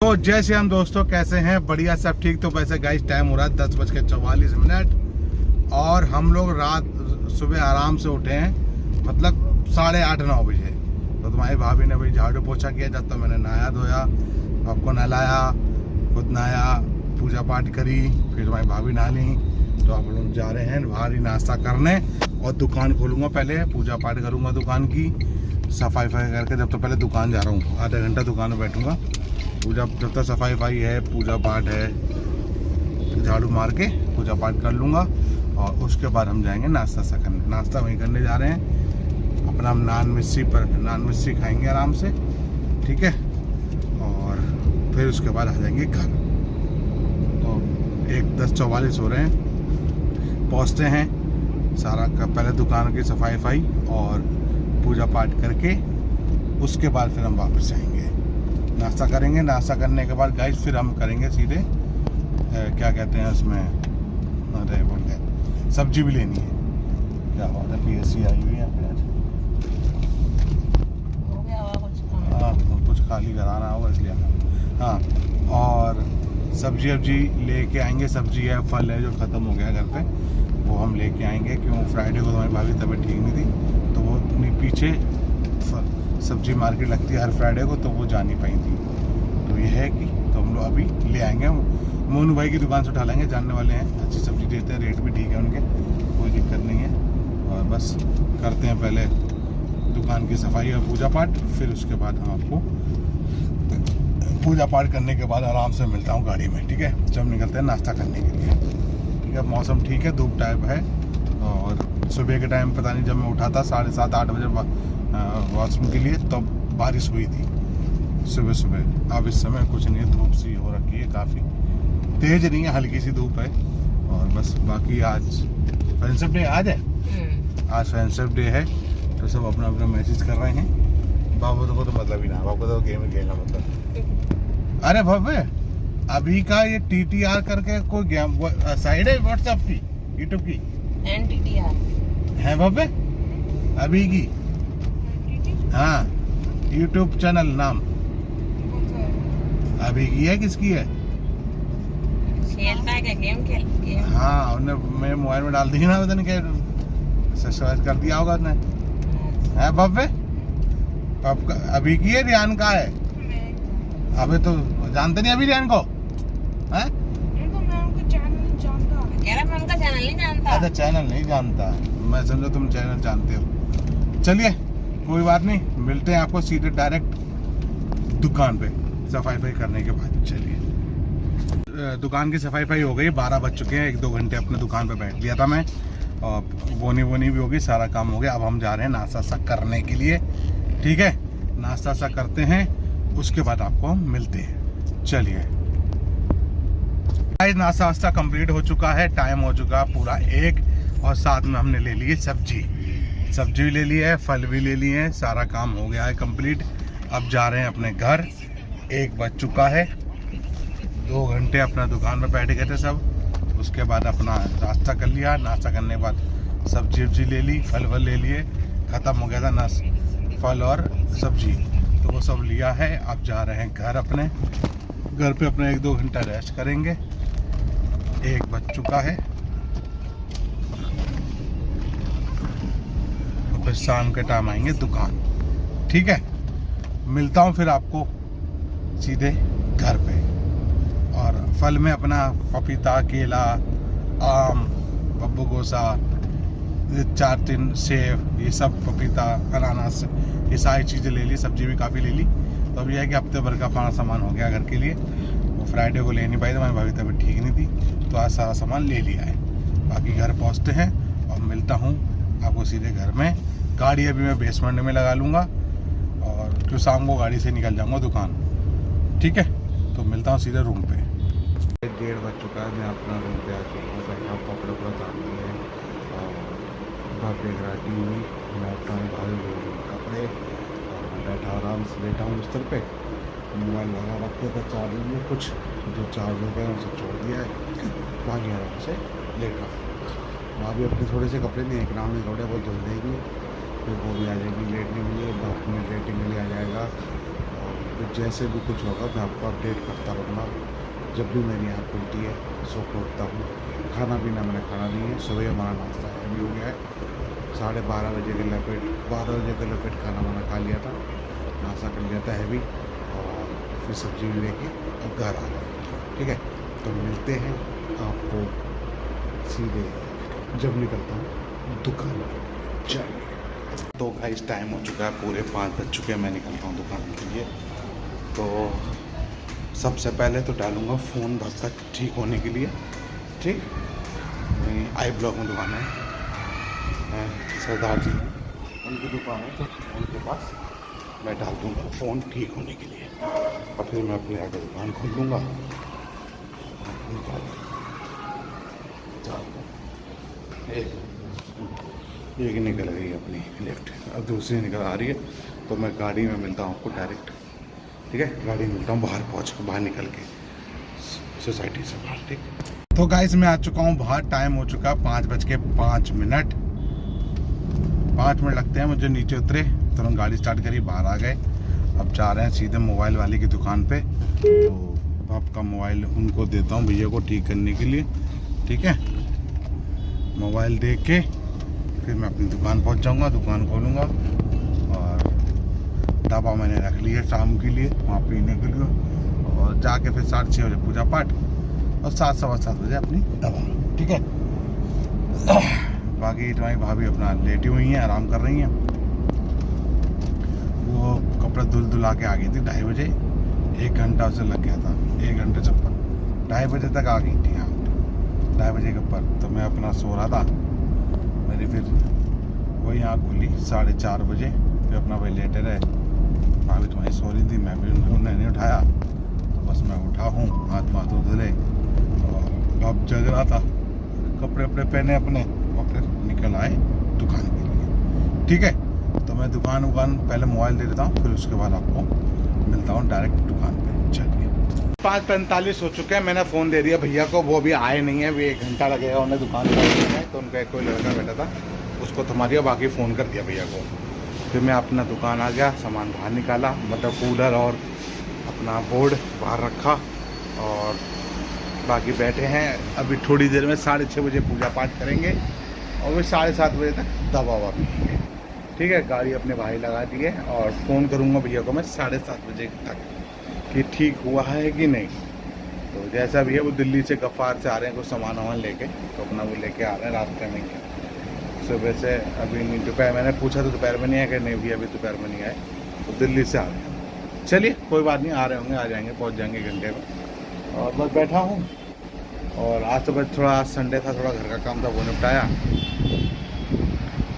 तो जय श्री राम दोस्तों, कैसे हैं? बढ़िया, सब ठीक। तो वैसे गाइस टाइम हो रहा है 10:44 और हम लोग सुबह आराम से उठे हैं, मतलब 8:30-9 बजे। तो तुम्हारी भाभी ने भाई झाड़ू पोछा किया, जब तक मैंने नहाया धोया, आपको नहलाया, खुद नहाया, पूजा पाठ करी, फिर तुम्हारी भाभी नहा ली। तो आप लोग जा रहे हैं बाहर ही नाश्ता करने और दुकान खोलूँगा। पहले पूजा पाठ करूँगा, दुकान की सफाई करके जब तक पहले दुकान जा रहा हूँ। आधा घंटा दुकान में बैठूँगा, पूजा जब तक सफाई है, पूजा पाठ है, झाड़ू मार के पूजा पाठ कर लूँगा और उसके बाद हम जाएंगे नाश्ता करने। नाश्ता वहीं करने जा रहे हैं, अपना नान मिस्सी खाएंगे आराम से, ठीक है। और फिर उसके बाद आ जाएंगे घर। तो 10:44 हो रहे हैं, पहुँचते हैं। सारा पहले दुकान की सफाई और पूजा पाठ करके उसके बाद फिर हम वापस जाएंगे, नाश्ता करेंगे। नाश्ता करने के बाद गाइस फिर हम करेंगे सीधे क्या कहते हैं उसमें, अरे बोल गए, सब्जी भी लेनी है। क्या बात है, PSC आई हुई है यहाँ पे आज। हो गया हाँ, कुछ खाली कराना होगा इसलिए। हाँ, और सब्जी लेके आएंगे। सब्जी है, फल है जो ख़त्म हो गया घर पे, वो हम लेके आएंगे। क्यों, फ्राइडे को हमारी भाभी तबीयत ठीक नहीं थी, तो वो पीछे सब्जी मार्केट लगती है हर फ्राइडे को, तो वो जा नहीं पाई थी। तो ये है कि तो हम लोग अभी ले आएंगे, मोनू भाई की दुकान से उठा लेंगे, जानने वाले हैं, अच्छी सब्जी देते हैं, रेट भी ठीक है उनके, कोई दिक्कत नहीं है। और बस करते हैं पहले दुकान की सफाई और पूजा पाठ, फिर उसके बाद हम आपको पूजा पाठ करने के बाद आराम से मिलता हूँ गाड़ी में, ठीक है। जब निकलते हैं नाश्ता करने के लिए, ठीक है। मौसम ठीक है, धूप टाइप है। और सुबह के टाइम पता नहीं, जब मैं उठा था 7:30-8 बजे वॉशरूम के लिए, तब तो बारिश हुई थी सुबह। अब इस समय कुछ नहीं है, धूप सी हो रखी है, काफ़ी तेज नहीं है, हल्की सी धूप है। और बस बाकी आज फ्रेंडशिप डे आज है, आज फ्रेंडशिप डे है, तो सब अपना अपना मैसेज कर रहे हैं। बाबू को तो मतलब ही ना, बाबू तो गेम ही खेलना मतलब। अरे भव्य, अभी का ये TTR करके कोई गेम साइड है व्हाट्सएप की, यूट्यूब की NTTR है भव्य अभी की। हाँ, यूट्यूब चैनल नाम अभी की है, किसकी है? खेलता है क्या? गेम हाँ, उन्होंने मेरे मोबाइल में डाल दी ना, पता नहीं क्या सब्सक्राइब कर दिया होगा उसने। है भव्य, अभी की है, रियान का है? अभी तो जानते नहीं अभी रियान को, है? मैं उनका चैनल नहीं जानता। अच्छा, चैनल नहीं जानता, मैं समझा तुम चैनल जानते हो। चलिए कोई बात नहीं, मिलते हैं आपको सीधे डायरेक्ट दुकान पे सफाई करने के बाद। चलिए, दुकान की सफाई हो गई, 12 बज चुके हैं। 1-2 घंटे अपने दुकान पे बैठ लिया था मैं, और बोनी भी हो गई, सारा काम हो गया। अब हम जा रहे हैं नाश्ता करने के लिए, ठीक है। नाश्ता करते हैं, उसके बाद आपको हम मिलते हैं। चलिए, नाश्ता कंप्लीट हो चुका है, टाइम हो चुका पूरा 1, और साथ में हमने ले लिए सब्जी भी ले ली है, फल भी ले लिए हैं, सारा काम हो गया है कंप्लीट। अब जा रहे हैं अपने घर, 1 बज चुका है। 2 घंटे अपना दुकान में बैठ गए थे सब, उसके बाद अपना नाश्ता कर लिया। नाश्ता करने के बाद सब्जी ले ली, फल ले लिए, ख़त्म हो गया था फल और सब्जी, तो वो सब लिया है। अब जा रहे हैं घर पे अपना 1-2 घंटा रेस्ट करेंगे। 1 बज चुका है, फिर शाम के टाइम आएंगे दुकान, ठीक है। मिलता हूँ फिर आपको सीधे घर पे। और फल में अपना पपीता, केला, आम, बब्बू गोसा, 4-3 सेब, ये सब, पपीता, अनानास, ये सारी चीज़ें ले ली। सब्जी भी काफ़ी ले ली। तो अब यह है कि हफ्ते भर का अपना सामान हो गया घर के लिए। वो फ्राइडे को ले नहीं पाई, तो हमारी भाभी तबीयत ठीक नहीं थी, तो आज सारा सामान ले लिया है। बाकी घर पहुँचते हैं और मिलता हूँ आपको सीधे घर में। गाड़ी अभी मैं बेसमेंट में लगा लूँगा, और क्यों शाम को गाड़ी से निकल जाऊँगा दुकान, ठीक है। तो मिलता हूँ सीधे रूम पे। 1:30 बज चुका है, मैं अपना रूम पे आ चुका हूँ, बैठा कपड़े उतार दिए हैं और घर देख रहा TV, मैं अपना भाई कपड़े, और बैठा आराम से लेटा हूँ बिस्तर पे। मोबाइल लगा रखे थे चार्जिंग में, कुछ जो चार्ज हो गया उसे छोड़ दिया है, बाकी आराम से लेटा। वहाँ भी अपने थोड़े से कपड़े नहीं, एक नाम में कपड़े वो धुल देंगे, फिर वो भी आ जाएगी, लेटने के लिए, बाथरूम में लेटने के लिए आ जाएगा। और फिर जैसे भी कुछ होगा मैं आपको अपडेट करता रहूँगा। जब भी मेरी आँख खुलती है सो के उठता हूँ। खाना पीना मैंने खाना नहीं है, सुबह हमारा नाश्ता हैवी हो गया है। 12:30 बजे के लपेट 12 बजे के लपेट खाना वाना खा लिया था, नाश्ता कर लिया था हैवी, और फिर सब्जी भी लेके अब घर आ गए। ठीक है, तो मिलते हैं आपको सीधे जब निकलता हूँ दुकान पर। चलिए, तो गाइस टाइम हो चुका है, पूरे 5 बज चुके हैं, मैं निकलता हूँ दुकान के लिए। तो सबसे पहले तो डालूँगा फ़ोन भब तक ठीक होने के लिए। ठीक, आई ब्लॉक में दुकान है, सरदार जी उनकी दुकान है, तो उनके पास मैं डाल दूँगा फ़ोन ठीक होने के लिए, और फिर मैं अपने आगे दुकान खोल लूँगा। एक निकल गई अपनी लेफ्ट, अब दूसरी निकल आ रही है, तो मैं गाड़ी में मिलता हूँ आपको डायरेक्ट। ठीक है, गाड़ी मिलता हूँ बाहर निकल के सोसाइटी से बाहर। ठीक, तो गाइस मैं आ चुका हूँ बाहर, टाइम हो चुका 5:05। 5 मिनट लगते हैं मुझे, नीचे उतरे तुरंत गाड़ी स्टार्ट करी, बाहर आ गए। अब जा रहे हैं सीधे मोबाइल वाले की दुकान पे, तो आपका मोबाइल उनको देता हूँ भैया को ठीक करने के लिए। ठीक है, मोबाइल दे के फिर मैं अपनी दुकान पहुँच जाऊँगा, दुकान खोलूँगा। और दवा मैंने रख ली है शाम के लिए वहाँ पीने के लिए, और जाके फिर 6:30 बजे पूजा पाठ, और 7, सवा 7 बजे अपनी दवा। ठीक है, बाकी तुम्हारी भाभी अपना लेटी हुई हैं, आराम कर रही हैं। वो कपड़े धुला के आ गई थी 2:30 बजे, 1 घंटा उसे लग गया था, 1 घंटे से ऊपर, 2:30 बजे तक आ गई थी। हाँ, 2:30 बजे के ऊपर, तो मैं अपना सो रहा था। मेरी फिर वही आँख खुली 4:30 बजे, फिर अपना वही लेटे रहे। भाभी तुम्हारी सो रही थी, मैं भी उन्हें नहीं उठाया, तो बस मैं उठा हूँ, हाथ धुले, और अब जग रहा था, कपड़े वपड़े पहने अपने, और फिर निकल आए दुकान के लिए। ठीक है, तो मैं दुकान पहले मोबाइल दे देता हूँ, फिर उसके बाद आपको मिलता हूँ डायरेक्ट दुकान पे। चलिए, 5:45 हो चुके हैं, मैंने फ़ोन दे दिया भैया को, वो भी आए नहीं है, वे 1 घंटा लगेगा उन्हें दुकान पर। तो उनका कोई लड़का बैठा था, उसको थमा दिया, बाकी फ़ोन कर दिया भैया को। फिर मैं अपना दुकान आ गया, सामान बाहर निकाला, मतलब कूलर और अपना बोर्ड बाहर रखा, और बाकी बैठे हैं। अभी थोड़ी देर में 6:30 बजे पूजा पाठ करेंगे, और फिर 7:30 बजे तक दवा ववा पिएंगे। ठीक है, गाड़ी अपने भाई लगा दी है, और फ़ोन करूँगा भैया को मैं 7:30 बजे तक कि ठीक हुआ है कि नहीं। तो जैसा भी है, वो दिल्ली से गफ्फार से आ रहे हैं कुछ सामान वामान लेके, तो अपना वो लेके आ रहे हैं रास्ते में ही। सुबह से अभी नहीं, दोपहर मैंने पूछा तो दोपहर में नहीं आया कि नहीं भी अभी दोपहर में नहीं आए, तो दिल्ली से आ रहे हैं। चलिए कोई बात नहीं, आ रहे होंगे, आ जाएंगे, पहुंच जाएंगे 1 घंटे में। और बस बैठा हूं, और आज तो बस थोड़ा संडे था, थोड़ा घर का काम था वो निपटाया,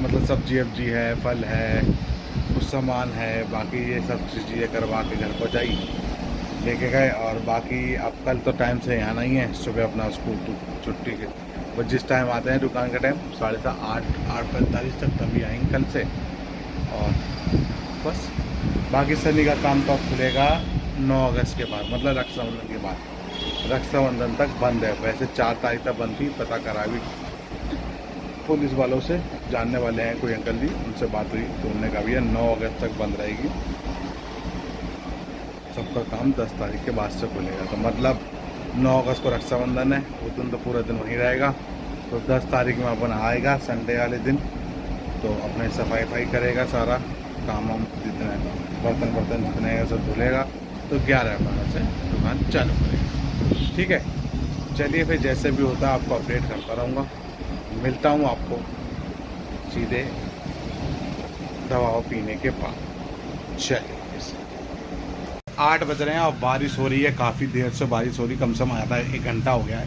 मतलब सब्जी वब्जी है, फल है, कुछ सामान है, बाकी ये सब चीज़ें करवा के घर पहुँचाई, लेके गए। और बाकी अब कल तो टाइम से यहाँ नहीं है, सुबह अपना स्कूल छुट्टी के, बस जिस टाइम आते हैं दुकान का टाइम 7:30 8:45 तक, तभी आएंगे कल से। और बस बाकी शनि का काम तो अब खुलेगा 9 अगस्त के बाद, मतलब रक्षाबंधन के बाद। रक्षाबंधन तक बंद है, वैसे 4 तारीख तक बंद थी, पता करा भी पुलिस वालों से, जानने वाले हैं कोई अंकल जी, उनसे बात हुई तो उन्होंने कहा भैया 9 अगस्त तक बंद रहेगी, सबका काम 10 तारीख के बाद से खुलेगा। तो मतलब 9 अगस्त को रक्षाबंधन है, उस दिन तो पूरा दिन वहीं रहेगा। तो 10 तारीख में अपन आएगा संडे वाले दिन, तो अपने सफाई करेगा, सारा काम वाम जितने बर्तन जितने हैं सब धुलेगा, तो 11-12 से दुकान चालू करेगा। ठीक है, चलिए फिर जैसे भी होता है आपको अपडेट करता रहूँगा। मिलता हूँ आपको सीधे दवा पीने के बाद। चलिए, 8 बज रहे हैं और बारिश हो रही है, काफ़ी देर से बारिश हो रही, कम से कम आधा 1 घंटा हो गया है।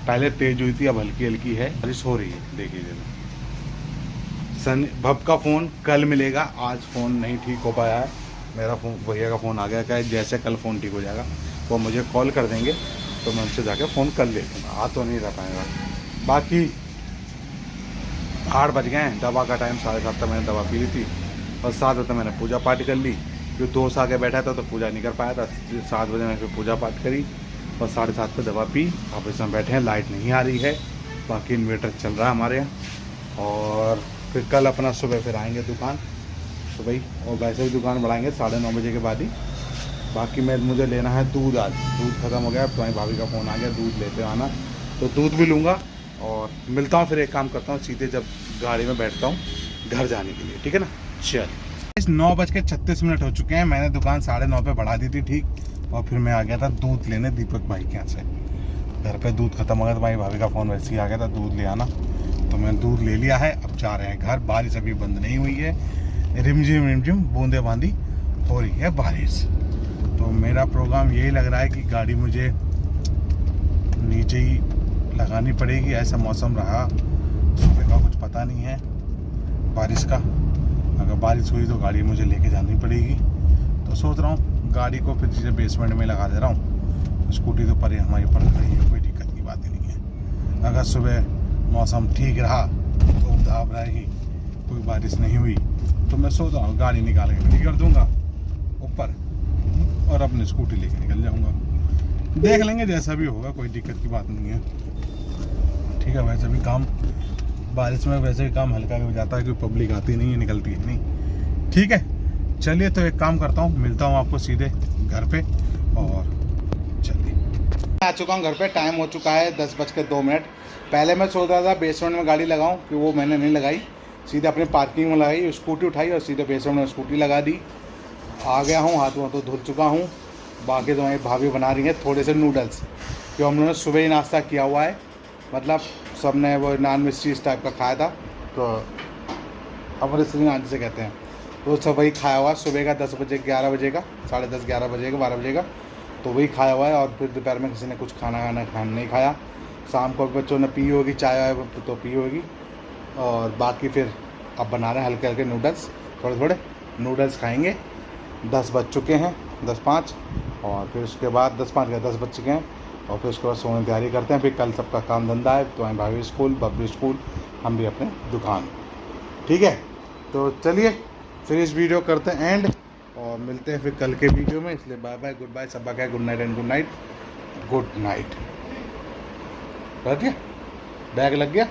पहले तेज़ हुई थी, अब हल्की हल्की है, बारिश हो रही है। देखिए भब का फ़ोन कल मिलेगा, आज फ़ोन नहीं ठीक हो पाया है मेरा। फ़ोन भैया का फ़ोन आ गया, क्या जैसे कल फ़ोन ठीक हो जाएगा वो मुझे कॉल कर देंगे, तो मैं उनसे जाके फ़ोन कर ले लूँगा। आ तो नहीं रह पाएगा। बाकी 8 बज गए हैं, दवा का टाइम 7:30 तक मैंने दवा पी ली थी, और 7 बजे मैंने पूजा पाठ कर ली। जो दोस्त आगे बैठा था तो पूजा नहीं कर पाया था, 7 बजे मैंने फिर पूजा पाठ करी, और 7:30 पे दवा पी। अब इसमें बैठे हैं, लाइट नहीं आ रही है, बाकी इन्वर्टर चल रहा है हमारे यहाँ। और फिर कल अपना सुबह फिर आएंगे दुकान सुबह ही, और वैसे भी दुकान बढ़ाएंगे 9:30 बजे के बाद ही। बाकी मुझे लेना है दूध। आज दूध ख़त्म हो गया, अब तुम्हारी भाभी का फ़ोन आ गया, दूध लेते आना, तो दूध भी लूँगा और मिलता हूँ। फिर एक काम करता हूँ, सीधे जब गाड़ी में बैठता हूँ घर जाने के लिए, ठीक है ना। चल 9:36 हो चुके हैं। मैंने दुकान 9:30 पे बढ़ा दी थी, ठीक। और फिर मैं आ गया था दूध लेने दीपक भाई के यहाँ से। घर पे दूध ख़त्म हो गया, तो भाई भाभी का फ़ोन वैसे ही आ गया था दूध ले आना, तो मैंने दूध ले लिया है। अब जा रहे हैं घर। बारिश अभी बंद नहीं हुई है, रिमझिम बूंदे बांदी हो रही है बारिश। तो मेरा प्रोग्राम यही लग रहा है कि गाड़ी मुझे नीचे ही लगानी पड़ेगी। ऐसा मौसम रहा, सुबह का कुछ पता नहीं है बारिश का। अगर बारिश हुई तो गाड़ी मुझे लेके जानी पड़ेगी। तो सोच रहा हूँ गाड़ी को फिर सीधे बेसमेंट में लगा दे रहा हूँ। स्कूटी तो पर हमारी ऊपर खड़ी है, कोई दिक्कत की बात ही नहीं है। अगर सुबह मौसम ठीक रहा तो उधार रहेगी, कोई बारिश नहीं हुई तो मैं सोच रहा हूँ गाड़ी निकाल के खड़ी कर दूँगा ऊपर और अपनी स्कूटी लेके निकल जाऊँगा। देख लेंगे जैसा भी होगा, कोई दिक्कत की बात नहीं है, ठीक है। वैसे भी काम बारिश में वैसे भी काम हल्का हो जाता है, क्योंकि पब्लिक आती नहीं है, निकलती है नहीं, ठीक है। चलिए तो एक काम करता हूँ, मिलता हूँ आपको सीधे घर पे। और चलिए आ चुका हूँ घर पे। टाइम हो चुका है 10:02। पहले मैं सोच रहा था बेसमेंट में गाड़ी लगाऊं, कि वो मैंने नहीं लगाई, सीधे अपनी पार्किंग में लगाई, स्कूटी उठाई और सीधे बेसमेंट में स्कूटी लगा दी। आ गया हूँ, हाथ तो धुल चुका हूँ। बाकी तो मेरी भाभी बना रही है थोड़े से नूडल्स, जो हम लोगों ने सुबह ही नाश्ता किया हुआ है। मतलब सब ने वो नान मिर्ची इस टाइप का खाया था, तो अमृतसरी नान जिसे कहते हैं, तो सब वही खाया हुआ है सुबह का 10 बजे 11 बजे का, 10:30 11 बजे का 12 बजे का, तो वही खाया हुआ है। और फिर दोपहर में किसी ने कुछ खाना नहीं खाया। शाम को बच्चों ने पी होगी चाय तो पी होगी। और बाकी फिर अब बना रहे हैं हल्के हल्के नूडल्स, थोड़े नूडल्स खाएंगे। 10 बज चुके हैं, 10:05। और फिर उसके बाद 10:05 का 10 बज चुके हैं। और फिर उसके बाद सोने की तैयारी करते हैं। फिर कल सबका काम धंधा है, तो भाभी स्कूल, बब्बू स्कूल, हम भी अपने दुकान, ठीक है। तो चलिए फिर इस वीडियो करते हैं एंड, और मिलते हैं फिर कल के वीडियो में। इसलिए बाय बाय, गुड बाय, सबका क्या good night and good night, good night. Bag लग गया।